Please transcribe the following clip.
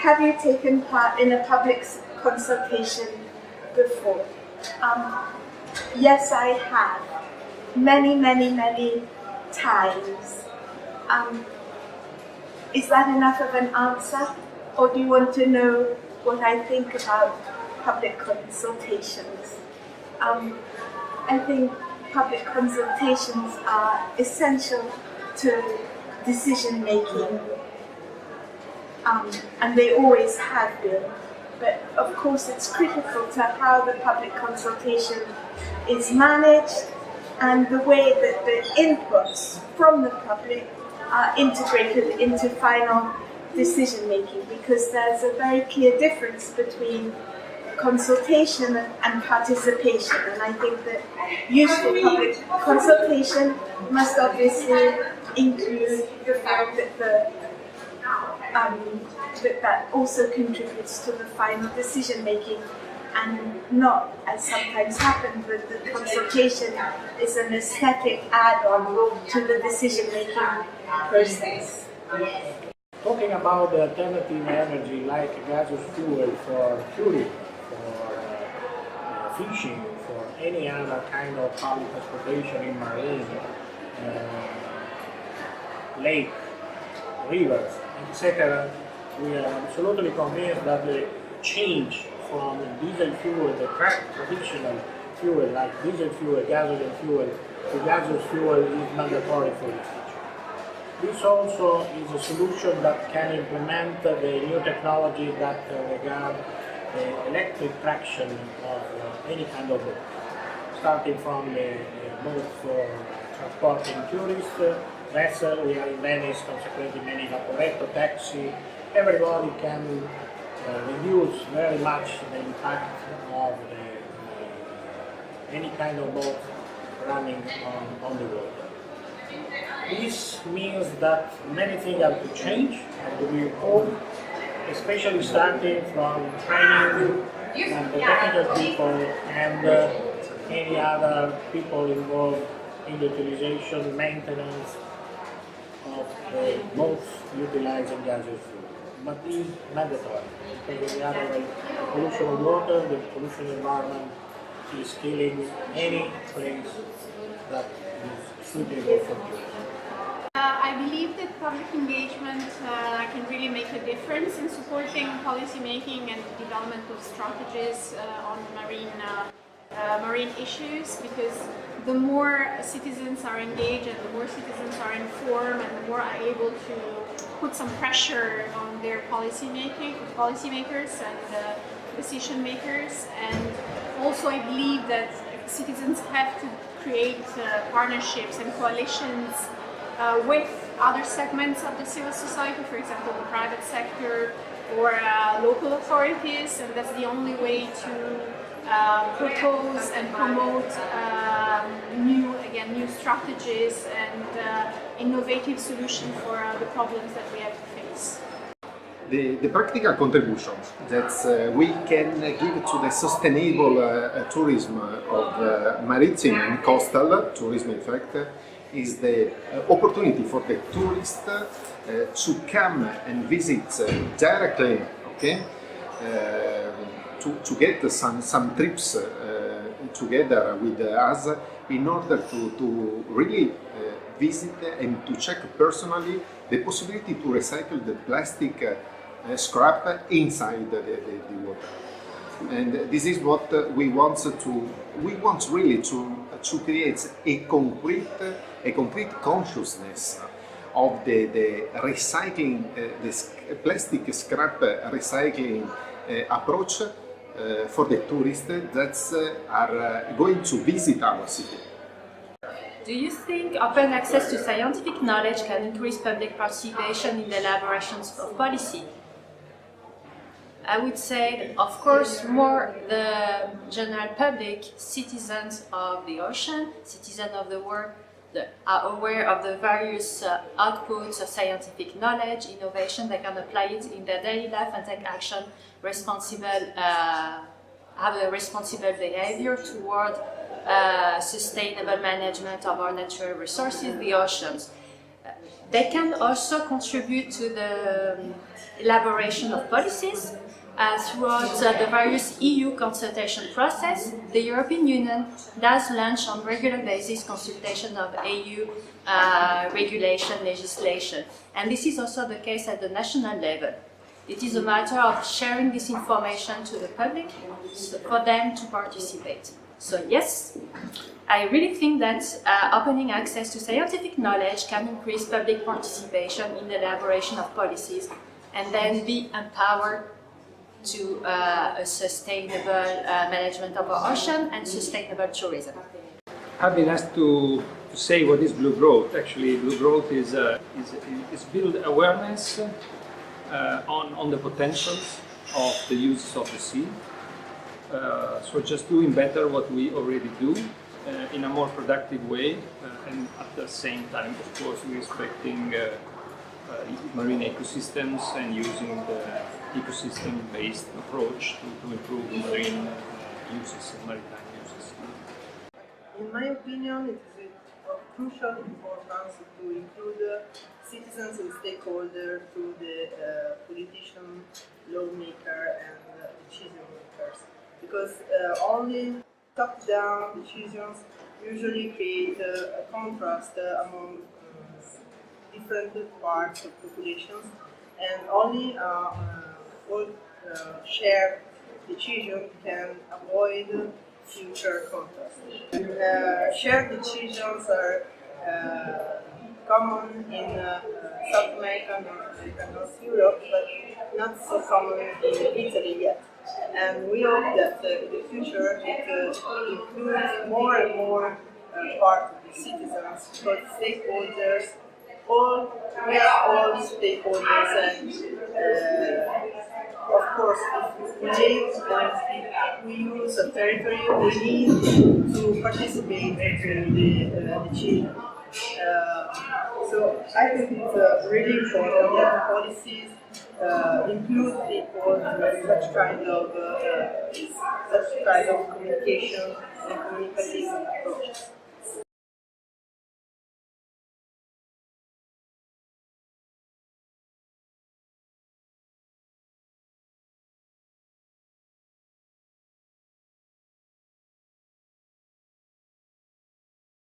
have you taken part in a public consultation before? Yes, I have. Many, many, many times. Is that enough of an answer? Or do you want to know what I think about public consultations? I think public consultations are essential to decision making, and they always have been. But of course it's critical to how the public consultation is managed and the way that the inputs from the public are integrated into final decision making, because there's a very clear difference between consultation and participation, and I think that useful public consultation must obviously include the fact that that also contributes to the final decision making, and not, as sometimes happens, that the consultation is an aesthetic add-on to the decision making process. Talking about the alternative energy like gaseous fuel for tourism, for fishing, for any other kind of public transportation in marine, lake, rivers, etc., we are absolutely convinced that the change from diesel fuel, the traditional fuel like diesel fuel, gasoline fuel, to gaseous fuel is mandatory for the future. This also is a solution that can implement the new technology that regard the electric traction of any kind of boat, starting from the boat for transporting tourists, vessel, we are in Venice, consequently many vaporetto, taxi, everybody can reduce very much the impact of any kind of boat running on the water. This means that many things have to change and to be improved, especially starting from training and the technical people and any other people involved in the utilization, maintenance of the boats utilizing gaseous fuel. But it is mandatory, because the other way, the pollution of water, the pollution environment is killing any place that is suitable for tourism. I believe that public engagement can really make a difference in supporting policy making and development of strategies on marine issues, because the more citizens are engaged and the more citizens are informed and the more are able to put some pressure on their policymakers and decision makers. And also I believe that citizens have to create partnerships and coalitions with other segments of the civil society, for example the private sector or local authorities, and that's the only way to propose and promote new strategies and innovative solutions for the problems that we have to face. The practical contributions that we can give to the sustainable tourism of maritime and coastal tourism, in fact, is the opportunity for the tourist to come and visit directly, okay, to get some trips together with us in order to really visit and to check personally the possibility to recycle the plastic scrap inside the water. And this is what we want really to create a concrete consciousness of the recycling, the plastic scrap recycling approach for the tourists that are going to visit our city. Do you think open access to scientific knowledge can increase public participation in the elaborations of policy? I would say, of course, more the general public, citizens of the ocean, citizens of the world, are aware of the various outputs of scientific knowledge, innovation. They can apply it in their daily life and take action, have a responsible behavior toward sustainable management of our natural resources, the oceans. They can also contribute to the elaboration of policies. Throughout the various EU consultation process, the European Union does launch on regular basis consultation of EU regulation legislation, and this is also the case at the national level. It is a matter of sharing this information to the public for them to participate. So yes, I really think that opening access to scientific knowledge can increase public participation in the elaboration of policies and then be empowered to a sustainable management of our ocean and sustainable tourism. I've been asked to say what is blue growth. Actually, blue growth is build awareness on the potentials of the use of the sea. So just doing better what we already do in a more productive way, and at the same time, of course, respecting marine ecosystems and using the ecosystem-based approach to improve marine uses and maritime uses. In my opinion, it is of crucial importance to include citizens and stakeholders through the politician, lawmaker and decision makers, because only top-down decisions usually create a contrast among different parts of populations, and only all shared decision can avoid future contrasts. Shared decisions are common in South America, North America, North Europe, but not so common in Italy yet. And we hope that in the future it includes more and more part of the citizens, because stakeholders, we are all stakeholders, and of course, if we live and we use a territory, we need to participate in the decision. So I think it's really important that policies include people with such kind of communication and communicative approaches.